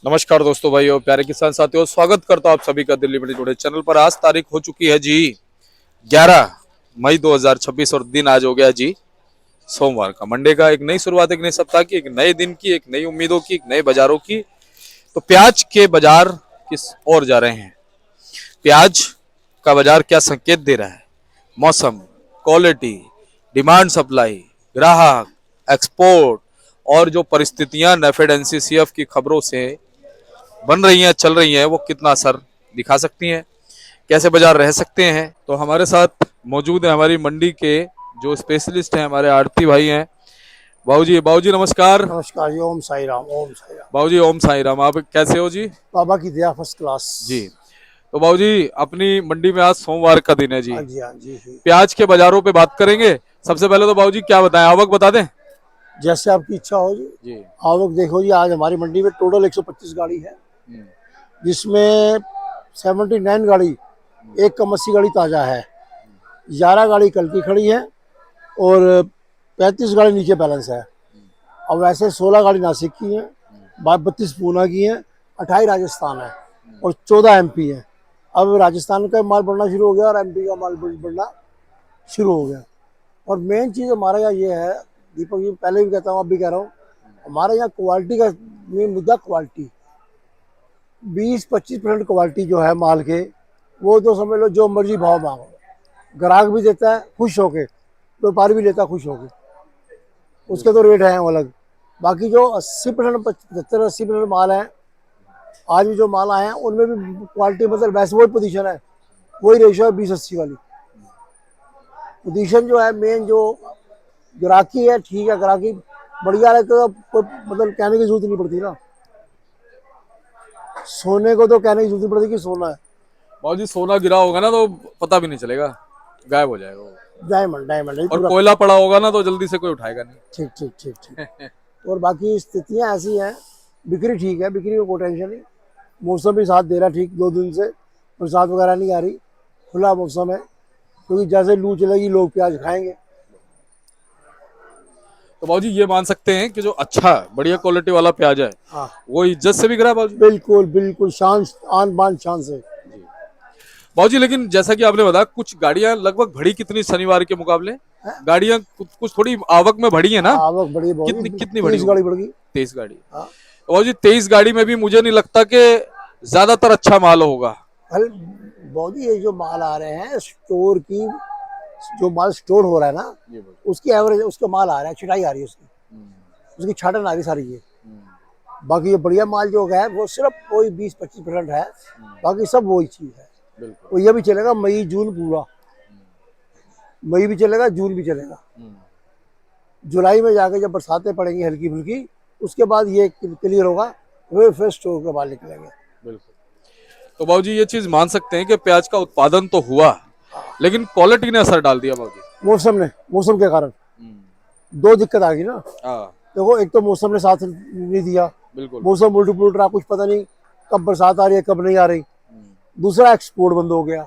नमस्कार दोस्तों, भाई और प्यारे किसान साथियों, स्वागत करता हूं आप सभी का दिल्ली मंडी टुडे चैनल पर। आज तारीख हो चुकी है जी 11 मई 2026 और दिन आज हो गया जी सोमवार का, मंडे का। एक नई शुरुआत, एक नए सप्ताह की, एक नए दिन की, एक नई उम्मीदों की, एक नए बाजारों की। तो प्याज के बाजार किस ओर जा रहे हैं, प्याज का बाजार क्या संकेत दे रहा है, मौसम, क्वालिटी, डिमांड सप्लाई, ग्राहक, एक्सपोर्ट और जो परिस्थितियां नेफेड एनसीसीएफ की खबरों से बन रही हैं, चल रही हैं, वो कितना असर दिखा सकती हैं, कैसे बाजार रह सकते हैं। तो हमारे साथ मौजूद है हमारी मंडी के जो स्पेशलिस्ट हैं, हमारे आड़ती भाई हैं, बाबूजी। बाबूजी नमस्कार। नमस्कार जी। ओम साई राम। ओम साई राम। बाबूजी ओम साई राम, आप कैसे हो जी? बाबा की दया फर्स्ट क्लास। जी। तो बाबूजी अपनी मंडी में आज सोमवार का दिन है जी, हाँ जी, हाँ जी, जी। प्याज के बाजारों पे बात करेंगे। सबसे पहले तो बाबूजी क्या बताएं, आवक बता दें। जैसे आपकी इच्छा हो जी। जी। आवक देखो जी, आज हमारी मंडी में टोटल 125 गाड़ी है, जिसमें 79 गाड़ी, एक कम 80 गाड़ी ताज़ा है, 11 गाड़ी कल की खड़ी है और 35 गाड़ी नीचे बैलेंस है। अब वैसे 16 गाड़ी नासिक की हैं, 32 पूना की हैं, 28 राजस्थान है और 14 एमपी है। अब राजस्थान का माल बढ़ना शुरू हो गया और एमपी का माल बढ़ना शुरू हो गया। और मेन चीज़ हमारे यहाँ ये है, दीपक जी, पहले भी कहता हूँ, अब भी कह रहा हूँ, हमारे यहाँ क्वालिटी का मेन मुद्दा क्वालिटी। 20-25% क्वालिटी जो है माल के, वो तो समझ लो जो मर्जी भाव मांगो, ग्राहक भी देता है खुश होके, व्यापारी भी लेता है खुश होके, उसके तो रेट हैं वो अलग। बाकी जो 80%, 75-80% माल है, आज भी जो माल आए हैं उनमें भी क्वालिटी, मतलब वैसे वही पोजीशन है, वही रेशो है 20-80 वाली पोजीशन जो है। मेन जो ग्राहकी है, ठीक है, ग्राहकी बढ़िया है तो मतलब कहने की जरूरत नहीं पड़ती ना। सोने को तो कहने की जरूरत नहीं पड़ती कि सोना है। बाबूजी सोना गिरा होगा ना तो पता भी नहीं चलेगा, गायब हो जाएगा वो। डायमंड डायमंड है और पूरा। कोयला पड़ा होगा ना तो जल्दी से कोई उठाएगा नहीं। ठीक ठीक ठीक ठीक। और बाकी स्थितियां ऐसी हैं, बिक्री ठीक है, बिक्री में कोई टेंशन नहीं। मौसम भी साथ दे रहा है ठीक, 2 दिन से बरसात वगैरह नहीं आ रही, खुला मौसम है, क्योंकि जैसे लू चलेगी लोग प्याज खाएंगे। तो बाबूजी ये मान सकते हैं कि जो अच्छा बढ़िया क्वालिटी वाला प्याज है हाँ, वो इज्जत से बिक रहा है बाबूजी। बिल्कुल बिल्कुल, शान, आन बान शान से। बाबूजी लेकिन जैसा कि आपने बताया, कुछ गाड़ियां लगभग बढ़ी कितनी शनिवार के मुकाबले, गाड़ियां कुछ थोड़ी आवक में बढ़ी है ना? आवक बढ़ी बहुत, कितनी कितनी बढ़ी 30 होगी? गाड़ी बढ़ गई। 23 गाड़ी। हाँ। तो बाबूजी 23 गाड़ी में भी मुझे नहीं लगता कि ज्यादातर अच्छा माल होगा। हल बहुत ही, ये जो माल आ रहे हैं स्टोर की, जो माल स्टोर हो रहा है ना, उसकी एवरेज, उसका माल आ रहा है, छिटाई आ रही है उसकी, उसकी छाटन आ रही सारी ये। बाकी ये बढ़िया माल जो है वो सिर्फ वही 20-25% है, बाकी सब वही चीज है। तो ये भी चलेगा मई जून पूरा, मई भी चलेगा, जून भी चलेगा। जुलाई में जाके जब बरसातें पड़ेंगी हल्की फुल्की, उसके बाद ये क्लियर होगा, फिर स्टोर के माल निकलेंगे। बिल्कुल। तो बाबूजी ये चीज मान सकते हैं कि प्याज का उत्पादन तो हुआ, लेकिन क्वालिटी ने असर डाल दिया बाबूजी। मौसम के कारण दो दिक्कत आ गई ना। हाँ देखो, एक तो मौसम ने साथ नहीं दिया, बिल्कुल। मौसम उल्ट पुलट रहा, कुछ पता नहीं कब बरसात आ रही है कब नहीं आ रही। दूसरा, एक्सपोर्ट बंद हो गया,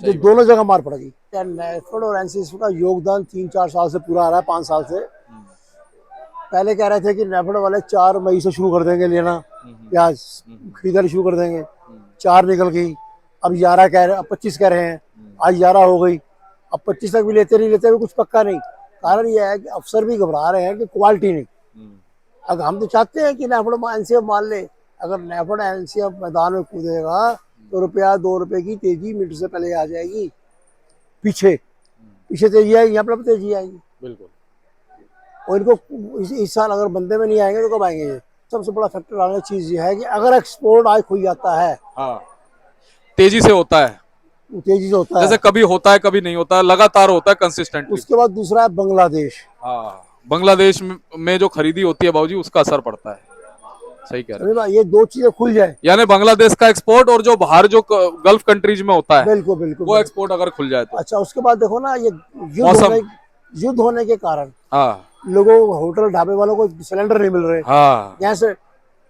जो दोनों जगह मार पड़ गई। नेफेड और एनसीसी का योगदान 3-4 साल से पूरा आ रहा है, 5 साल से। पहले कह रहे थे कि नेफेड वाले 4 मई से शुरू कर देंगे लेना, प्याज खरीदारी शुरू कर देंगे, 4 निकल गई। अब 11 कह रहे, अब 25 कह रहे हैं, आज 11 हो गई। अब 25 तक भी लेते नहीं लेते, भी कुछ पक्का नहीं। कारण यह है कि अफसर भी घबरा रहे हैं कि क्वालिटी नहीं। अगर हम तो चाहते हैं कि नेफेड एनसीएफ मान ले, अगर नेफेड एनसीएफ मैदान में कूदेगा तो ₹1-2 की तेजी मिनट से पहले आ जाएगी। पीछे तेजी आएगी, यहाँ पर तेजी आएगी। बिल्कुल। और इनको इस साल अगर बंदे में नहीं आएंगे तो कब आएंगे? ये सबसे बड़ा फैक्टर आने की चीज ये है कि अगर एक्सपोर्ट आज खुल जाता है, हाँ तेजी से होता है, तेजी से होता जैसे है, कभी होता है कभी नहीं होता है, लगातार होता है कंसिस्टेंटली। उसके बाद दूसरा है बांग्लादेश। हाँ बांग्लादेश में जो खरीदी होती है बाबूजी, उसका असर पड़ता है। सही कह रहे हैं। ये 2 चीजें खुल जाए, यानी बांग्लादेश का एक्सपोर्ट और जो बाहर जो गल्फ कंट्रीज में होता है, बिल्कुल बिल्कुल वो एक्सपोर्ट अगर खुल जाए तो। अच्छा, उसके बाद देखो ना, ये मौसम। युद्ध होने के कारण हाँ लोगों को, होटल ढाबे वालों को सिलेंडर नहीं मिल रहे, हाँ। यहाँ से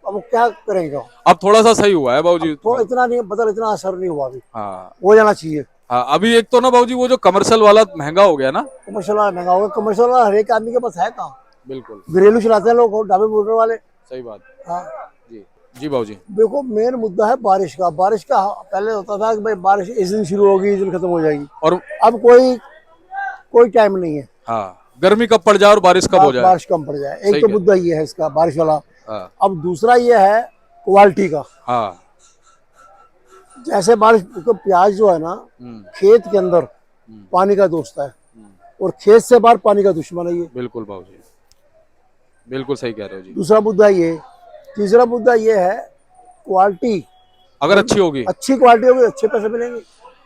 अब क्या करेंगे? अब थोड़ा सा सही हुआ है बाबूजी। तो इतना नहीं, मतलब इतना असर नहीं हुआ अभी, हाँ हो जाना चाहिए। हाँ। अभी एक तो ना बाबूजी वो जो कमर्शियल वाला महंगा हो गया ना। कमर्शियल वाला महंगा होगा, कमर्शियल वाला हर एक आदमी के पास है कहाँ? बिल्कुल घरेलू चलाते हैं लोग ढाबे होटल वाले। सही बात। हाँ। जी। जी बाबूजी। देखो मेन मुद्दा है बारिश का। बारिश का पहले होता था कि भाई बारिश इस दिन शुरू होगी, इस दिन खत्म हो जाएगी। और अब कोई कोई टाइम नहीं है। हाँ, गर्मी कब पड़ जाए और बारिश कब हो जाए। बारिश कम पड़ जाए, एक सही तो कह रहे मुद्दा ये है इसका बारिश वाला। हो। हाँ अब दूसरा ये है क्वालिटी का। हाँ। जैसे बारिश तो प्याज जो है ना, हम्म, खेत के अंदर पानी का दोस्त है हम्म, और खेत से बाहर पानी का दुश्मन है ये। बिल्कुल बाबूजी, बिल्कुल सही कह रहे हो जी। दूसरा मुद्दा ये। तीसरा मुद्दा ये है क्वालिटी। अगर अच्छी होगी। अच्छी क्वालिटी होगी, अच्छे पैसे मिलेंगे।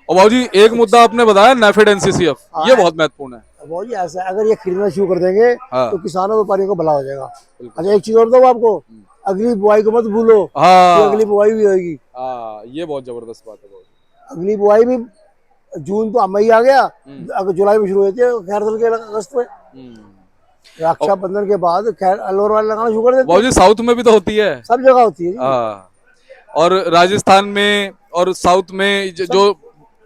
और बाबूजी एक मुद्दा आपने बताया नेफेड एनसीसीएफ, ये हाँ, बहुत महत्वपूर्ण है। वो जी ऐसा है, अगर ये खरीदना शुरू कर देंगे हाँ तो किसानों व्यापारियों को भला हो जाएगा। बिल्कुल। अच्छा एक चीज और दो आपको, अगली बुआई को मत भूलो कि हाँ अगली बुआई भी होगी। हाँ, ये बहुत जबरदस्त बात है बाबूजी। अगली बुआई भी, जून तो मई आ गया, हम्म, अगर जुलाई में शुरू होती है खैर साल के अगस्त में। हम्म। रक्षाबंधन के बाद खैर अलोर वाले लगाना शुरू कर देते हैं। बाबूजी साउथ में भी तो होती है। सब जगह होती है जी। हाँ, और राजस्थान में और साउथ में जो इसका।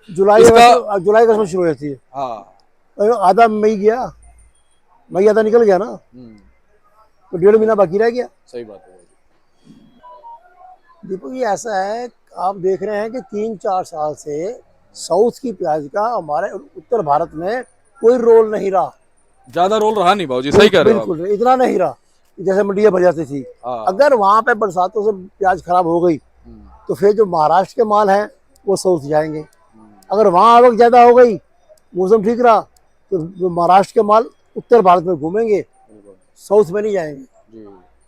जुलाई अगस्त में शुरू हो जाती है। हाँ। और आधा मई गया, मई आधा निकल गया ना, हम्म, तो 1.5 महीना बाकी रह गया। सही बात है बाबूजी। दीपक ये ऐसा है, आप देख रहे हैं कि 3-4 साल से साउथ की प्याज का हमारे उत्तर भारत में कोई रोल नहीं रहा। ज्यादा रोल रहा नहीं बाबूजी, सही कह रहे हो आप। बिल्कुल इतना नहीं रहा जैसे मंडियां भर जाती थी। हाँ। अगर वहां पे बरसातों से प्याज खराब हो गई हम्म, तो फिर जो महाराष्ट्र के माल हैं वो साउथ जाएंगे। हम्म, अगर वहां आवक ज्यादा हो गई, मौसम ठीक रहा, तो जो महाराष्ट्र के माल उत्तर भारत में घूमेंगे, बिल्कुल। साउथ में नहीं जाएंगे। जी।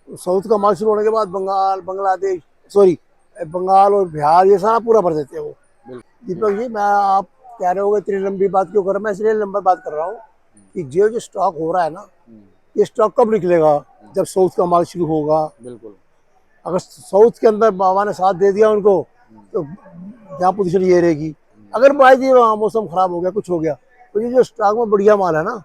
तो साउथ का माल शुरू होने के बाद बंगाल, बांग्लादेश, सॉरी, बंगाल और बिहार ये सारा पूरा भर देते हैं वो। बिल्कुल। दीपक जी, मैं आप कह रहे हो इतनी लंबी बात क्यों कर रहा हूं? मैं इसलिए लंबी बात कर रहा हूँ कि जो स्टॉक हो रहा है ना, हम्म, ये स्टॉक कब निकलेगा? जब साउथ का माल शुरू होगा। बिल्कुल। अगर साउथ के अंदर बाबा ने साथ दे दिया उनको, तो जहाँ पोजीशन ये रहेगी। अगर बाई जी वहाँ मौसम खराब हो गया, कुछ हो गया, तो ये जो स्टॉक में बढ़िया माल है ना,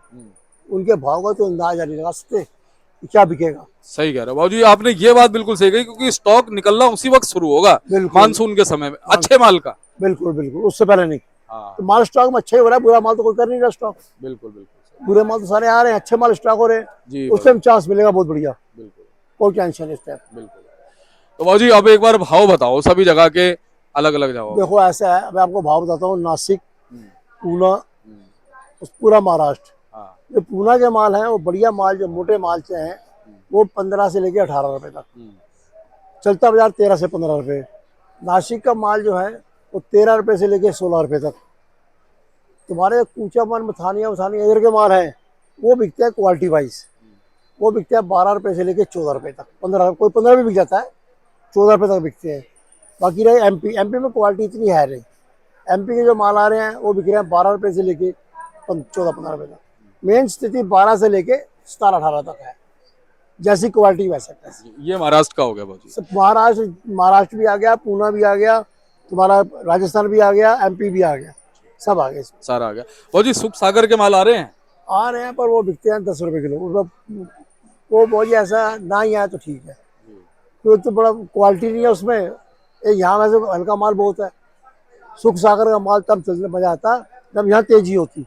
उनके भाव का तो अंदाजा नहीं लगा सकते कि क्या बिकेगा। सही कह रहे हो बाबूजी, आपने ये बात बिल्कुल सही कही, क्योंकि स्टॉक निकलना उसी वक्त शुरू होगा, बिल्कुल मानसून के समय में अच्छे माल का। बिल्कुल बिल्कुल, उससे पहले नहीं। हाँ तो माल स्टॉक में अच्छा ही हो रहा है, बुरा माल तो कोई कर नहीं रहा स्टॉक। बिल्कुल बिल्कुल। बुरे माल तो सारे आ रहे हैं, अच्छे माल स्टॉक हो रहे हैं। जी उस टाइम चांस मिलेगा बहुत बढ़िया, बिल्कुल कोई टेंशन नहीं इस टाइम। बिल्कुल। तो बाबूजी अब एक बार भाव बताओ सभी जगह के, अलग अलग जगह। देखो ऐसा है, मैं आपको भाव बताता हूँ। नासिक, पूना, उस पूरा महाराष्ट्र, हाँ। जो पूना के माल हैं वो बढ़िया माल, जो मोटे माल से हैं, वो 15 से लेके 18 रुपए तक चलता। बाजार 13 से 15 रुपए। नासिक का माल जो है वो 13 रुपए से लेके 16 रुपए तक। तुम्हारे कूचा माल, मथानिया मथानिया इधर के माल हैं, वो बिकते हैं क्वालिटी वाइज। वो बिकते हैं 12 रुपए से लेके 14 रुपए तक, 15, कोई 15 भी बिक जाता है, 14 रुपए तक बिकते हैं। बाकी रहे एमपी, एमपी में क्वालिटी इतनी है नहीं। एमपी के जो माल आ रहे हैं वो बिक रहे हैं 12 रुपए से लेके 14-15 रुपए तक। मेन स्थिति 12 से लेके 17-18 तक है, जैसी क्वालिटी वैसे पैसे। ये महाराष्ट्र का हो गया बाबूजी। सब महाराष्ट्र भी आ गया, पूना भी आ गया, तुम्हारा राजस्थान भी आ गया, एमपी भी आ गया, सब आ गए इसमें। सारा आ गया बाबूजी। सुख सागर के माल आ रहे हैं। आ रहे हैं पर वो बिकते हैं 10 रुपए किलो। वो बहुत ही ऐसा ना ही आया तो ठीक है, तो एक तो बड़ा क्वालिटी नहीं है उसमें। एक यहाँ वैसे हल्का माल बहुत है। सुख सागर का माल तब चलने मजा आता जब यहाँ तेजी होती।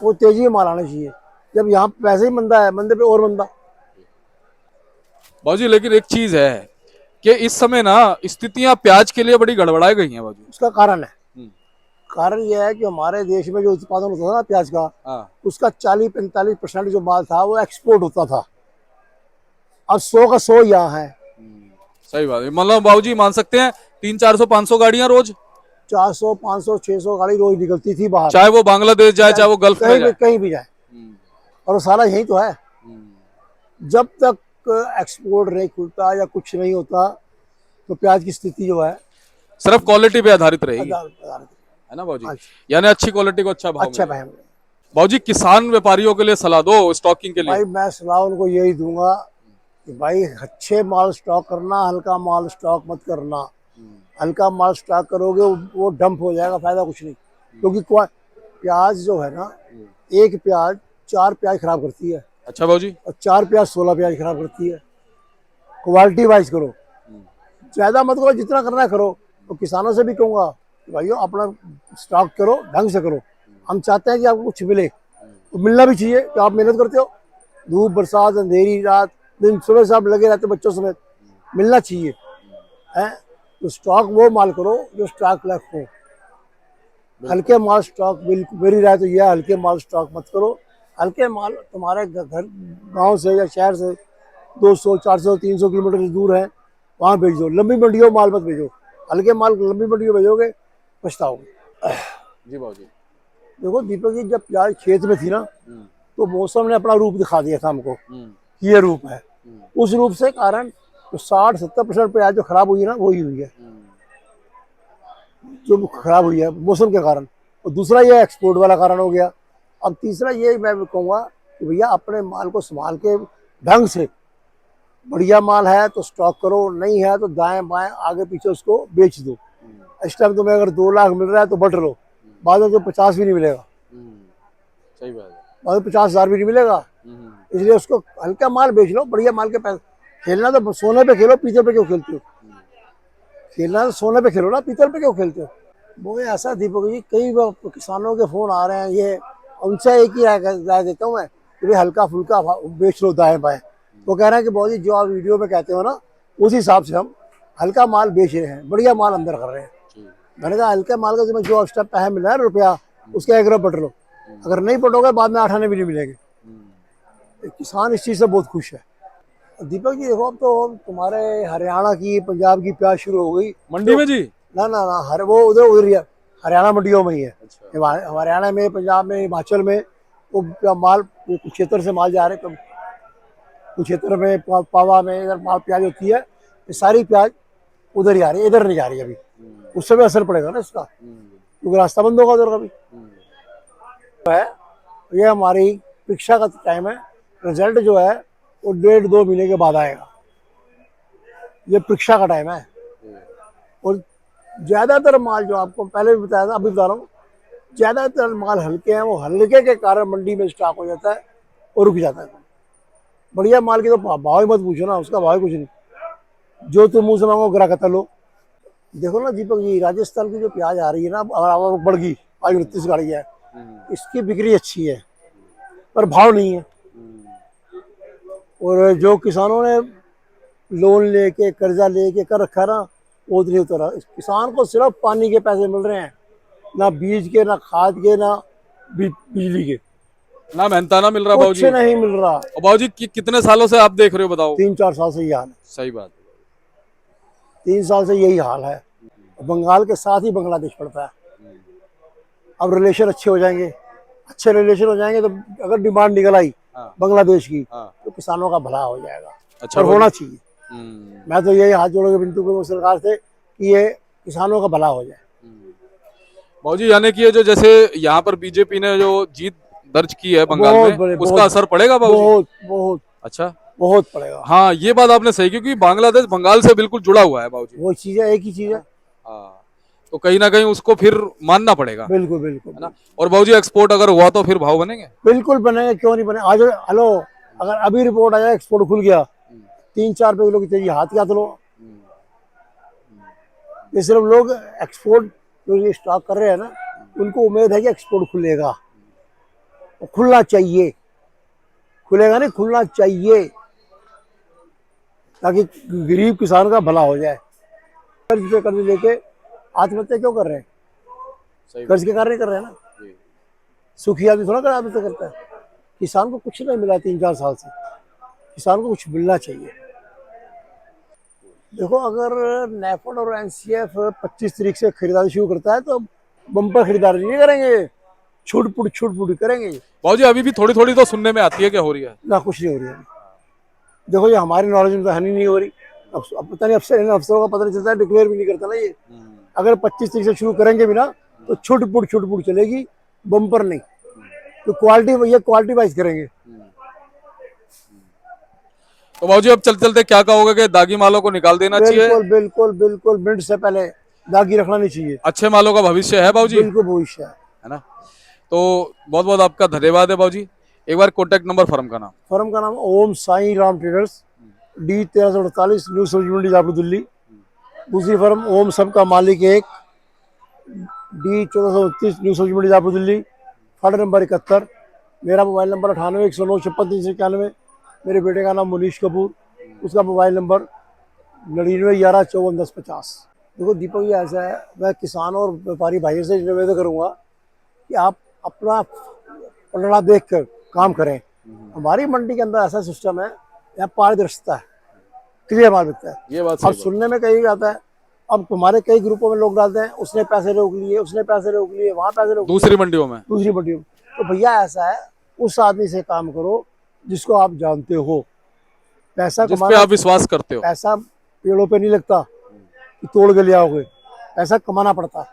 वो तेजी में माल आना चाहिए। जब यहाँ पैसे ही मंदा है, मंदे पे और मंदा। बाबूजी लेकिन एक चीज है कि इस समय ना स्थितियां प्याज के लिए बड़ी गड़बड़ाई गई हैं बाबूजी। उसका कारण है, कारण यह है कि हमारे देश में जो उत्पादन होता था ना प्याज का, हाँ। उसका 40-45% जो माल था वो एक्सपोर्ट होता था। अब 100 का 100 यहाँ है। सही बात है, मतलब बाबूजी मान सकते हैं 300-400-500 गाड़ियां रोज, 400, 500, 600 गाड़ी रोज निकलती थी बाहर, चाहे वो बांग्लादेश जाए चाहे वो गल्फ में कहीं भी जाए। कहीं भी जाए। और वो सारा यही तो है। जब तक एक्सपोर्ट नहीं खुलता या कुछ नहीं होता, तो प्याज की स्थिति जो है सिर्फ क्वालिटी पे आधारित रहेगी, आधार है ना बाबूजी। अच्छा। यानी अच्छी क्वालिटी को अच्छा भाव अच्छा मिलेगा। बहन बाबूजी किसान व्यापारियों के लिए सलाह दो स्टॉकिंग के लिए। भाई, मैं सलाह उनको यही दूंगा कि भाई अच्छे माल स्टॉक करना, हल्का माल स्टॉक मत करना। हल्का माल स्टॉक करोगे वो डंप हो जाएगा, फायदा कुछ नहीं। क्योंकि प्याज जो है ना, एक प्याज 4 प्याज खराब करती है, अच्छा बाबूजी। और 4 प्याज 16 प्याज खराब करती है। क्वालिटी वाइज करो, ज्यादा मत करो, जितना करना है करो। तो किसानों से भी कहूंगा कि भाइयों अपना स्टॉक करो, ढंग से करो। हम चाहते हैं कि आपको कुछ मिले, तो मिलना भी चाहिए कि आप मेहनत करते हो। धूप बरसात अंधेरी रात दिन सुबह से आप लगे रहते बच्चों समेत, मिलना चाहिए है। तो स्टॉक वो माल करो जो स्टॉक लायक हो। हल्के माल स्टॉक, बिल्कुल मेरी राय तो यह है, हल्के माल स्टॉक मत करो। हल्के माल तुम्हारे घर गांव से या शहर से 200 400 300 किलोमीटर से दूर है, वहां भेज दो। लंबी मंडियों में माल मत भेजो। हल्के माल लंबी मंडियों में भेजोगे पछताओगे। जी बाबूजी। देखो दीपक जी, जब प्याज खेत में थी ना, तो मौसम ने अपना रूप दिखा दिया था हमको कि ये रूप है। उस रूप से कारण तो 60-70% प्याज जो खराब हुई है ना, वही हुई है, जो खराब हुई है मौसम के कारण। और दूसरा ये एक्सपोर्ट वाला कारण हो गया। अब तीसरा ये मैं कहूँगा कि भैया अपने माल को संभाल के ढंग से, बढ़िया माल है तो स्टॉक करो, नहीं है तो दाएं बाएं आगे पीछे उसको बेच दो। इस टाइम तुम्हें अगर 2 लाख मिल रहा है तो बट लो, बाद में तो 50 भी नहीं मिलेगा, सही बात है। बाद में 50,000 भी नहीं मिलेगा। इसलिए उसको हल्का माल बेच लो, बढ़िया माल के पैसे। खेलना तो सोने पे खेलो, पीतल पे क्यों खेलते हो? खेलना तो सोने पे खेलो ना, पीतल पे क्यों खेलते हो? वो ऐसा दीपक जी, कई किसानों के फोन आ रहे हैं, ये उनसे एक ही राय देता हूँ मैं कि भाई हल्का फुल्का बेच लो दाएं बाएं। वो कह रहे हैं कि बहुत ही जो आप वीडियो में कहते हो ना, उस हिसाब से हम हल्का माल बेच रहे हैं, बढ़िया माल अंदर कर रहे हैं। मैंने कहा हल्के माल का जो एक्स्ट्रा पैसा मिल रहा है रुपया, उसका 1 रुपया बट लो। अगर नहीं पटोगे बाद में 8 आने भी नहीं मिलेंगे। किसान इस चीज़ से बहुत खुश है। दीपक जी देखो, अब तो तुम्हारे हरियाणा की पंजाब की प्याज शुरू हो गई मंडी में जी। ना ना ना, हर वो उधर उधर ही है, हरियाणा मंडियों में ही है। अच्छा। हरियाणा में, पंजाब में, हिमाचल में वो माल कुछ क्षेत्र से माल जा रहे, तो कुछ क्षेत्र में पावा में इधर माल प्याज होती है, ये सारी प्याज उधर ही आ रही है, इधर नहीं जा रही अभी। उससे भी असर पड़ेगा ना इसका, क्योंकि रास्ता बंद होगा उधर का भी। है ये हमारी परीक्षा का टाइम है। रिजल्ट जो है वो 1.5-2 महीने के बाद आएगा। ये परीक्षा का टाइम है। और ज्यादातर माल जो आपको पहले भी बताया था, अभी बता रहा हूँ, ज्यादातर माल हल्के हैं। वो हल्के के कारण मंडी में स्टॉक हो जाता है और रुक जाता है। बढ़िया माल की तो भाव ही मत पूछो ना, उसका भाव ही कुछ नहीं, जो तुम मुंह से मांगो ग्राहक लो। देखो ना दीपक जी, राजस्थान की जो प्याज आ रही है ना, अगर बढ़ गई, आज 29 गाड़ी है, इसकी बिक्री अच्छी है पर भाव नहीं है। और जो किसानों ने लोन लेके कर्जा लेके कर रखा है ना, वो नहीं उतरा। किसान को सिर्फ पानी के पैसे मिल रहे हैं, ना बीज के, ना खाद के, ना बिजली के, ना मेहनताना मिल रहा कुछ बाबूजी। नहीं मिल रहा। और बाबूजी कितने सालों से आप देख रहे हो बताओ? 3-4 साल से ये हाल है। सही बात। 3 साल से यही हाल है। बंगाल के साथ ही बांग्लादेश पड़ता है। अब रिलेशन अच्छे हो जाएंगे, अच्छे रिलेशन हो जाएंगे तो अगर डिमांड निकल आई हाँ। बांग्लादेश की, हाँ। तो किसानों का भला हो जाएगा। अच्छा और बाबूजी। होना चाहिए। मैं तो यही हाथ जोड़ के विनती करूँ सरकार से कि ये किसानों का भला हो जाए। बाबूजी यानी कि ये जो जैसे यहाँ पर बीजेपी ने जो जीत दर्ज की है बंगाल बहुत में, बड़े, उसका बहुत असर पड़ेगा बाबूजी? बहुत बहुत अच्छा। बहुत पड़ेगा। हाँ ये बात आपने सही की, क्योंकि बांग्लादेश बंगाल से बिल्कुल जुड़ा हुआ है बाबूजी। वो चीज है, एक ही चीज है। हाँ, तो कहीं ना कहीं उसको फिर मानना पड़ेगा, बिल्कुल बिल्कुल है ना। और बाबूजी एक्सपोर्ट अगर हुआ तो फिर भाव बनेंगे? बिल्कुल बनेगा, क्यों नहीं बने। आज हेलो, अगर अभी रिपोर्ट आया एक्सपोर्ट खुल गया, 3-4 रुपए किलो की तेजी, हाथ क्या लो। ये सिर्फ लोग एक्सपोर्ट जो ये स्टॉक कर रहे हैं ना, उनको उम्मीद है कि एक्सपोर्ट खुलेगा। और खुलना चाहिए, खुलेगा नहीं, खुलना चाहिए, ताकि गरीब किसान का भला हो जाए। कर्ज पे कर्ज लेके आत्महत्या क्यों कर रहे हैं? सही कर्ज के कारण नहीं कर रहे हैं ना। जी। सुखी आदमी थोड़ा कर आत्महत्या करता है। किसान को कुछ नहीं मिला 3-4 साल से, किसान को कुछ मिलना चाहिए। देखो, अगर नेफेड और एनसीएफ 25 तारीख से खरीदारी शुरू करता है तो बम्पर खरीदारी नहीं करेंगे, छूट पुट करेंगे। बाबूजी अभी भी थोड़ी थोड़ी तो सुनने में आती है, क्या हो रही है? ना, कुछ नहीं हो रही है। देखो, ये हमारी नॉलेज में तो है नहीं हो रही। अब पता नहीं, अफसरों का पता नहीं चलता है, डिक्लेयर भी नहीं करता ना ये। अगर 25 तारीख से शुरू करेंगे भी ना, तो छूट पुट चलेगी, बम्पर नहीं। तो क्वालिटी, ये क्वालिटी वाइज करेंगे। तो बाबूजी अब चलते चलते क्या कहोगे कि दागी मालों को निकाल देना चाहिए? बिल्कुल बिल्कुल बिल्कुल, मिनट से पहले दागी रखना नहीं चाहिए। अच्छे मालों का भविष्य है बाबूजी, बिल्कुल भविष्य है ना। तो बहुत बहुत आपका धन्यवाद है बाबूजी। एक बार कॉन्टेक्ट नंबर, फर्म का नाम? फर्म का नाम Om Sai Ram traders, D 1348, new Sabzi Mandi जापुर दिल्ली। दूसरी फर्म ओम सब का मालिक एक, D 1429, न्यू सब्जी मंडी जापुर दिल्ली। Fund number 71। मेरा मोबाइल नंबर 98 109 56 391। मेरे बेटे का नाम मुनीश कपूर, उसका मोबाइल नंबर 9911541050। देखो दीपक जी ऐसा है, मैं किसान और व्यापारी भाइयों से निवेदन करूंगा कि आप अपना पलड़ा देख कर काम करें। हमारी मंडी के अंदर ऐसा सिस्टम है, यहाँ पारदर्शिता है, क्लियर माल बिकता है। ये बात अब सही बात। सुनने में कहीं जाता है, अब हमारे कई ग्रुपों में लोग डालते हैं उसने पैसे रोक लिए, उसने पैसे रोक लिए, वहां पैसे रोक लिए, दूसरी मंडियों में दूसरी मंडी में। तो भैया ऐसा है, उस आदमी से काम करो जिसको आप जानते हो। पैसा जिस पे कमाना, आप विश्वास करते हो। पैसा पेड़ों पे नहीं लगता कि तोड़ के ले आओगे, पैसा कमाना पड़ता है।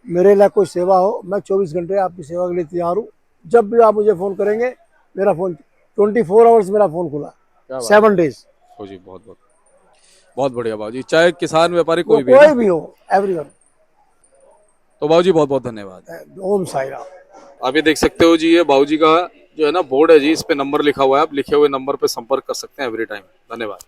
मेरे लिए कोई सेवा हो, मैं 24 घंटे आपकी सेवा के लिए तैयार हूँ। जब भी आप मुझे फोन करेंगे, मेरा फोन 24 आवर्स मेरा फोन खुला, क्या बात 7 डेज। हो जी, बहुत बहुत बहुत बढ़िया बाबूजी, चाहे किसान व्यापारी वो कोई भी है कोई ना। भी हो, एवरीवन। तो बाबूजी बहुत बहुत धन्यवाद। ओम साई राम। आप ये देख सकते हो जी, ये बाबूजी का जो है ना बोर्ड है जी, इस पे नंबर लिखा हुआ है, आप लिखे हुए नंबर पे संपर्क कर सकते हैं एवरी टाइम। धन्यवाद।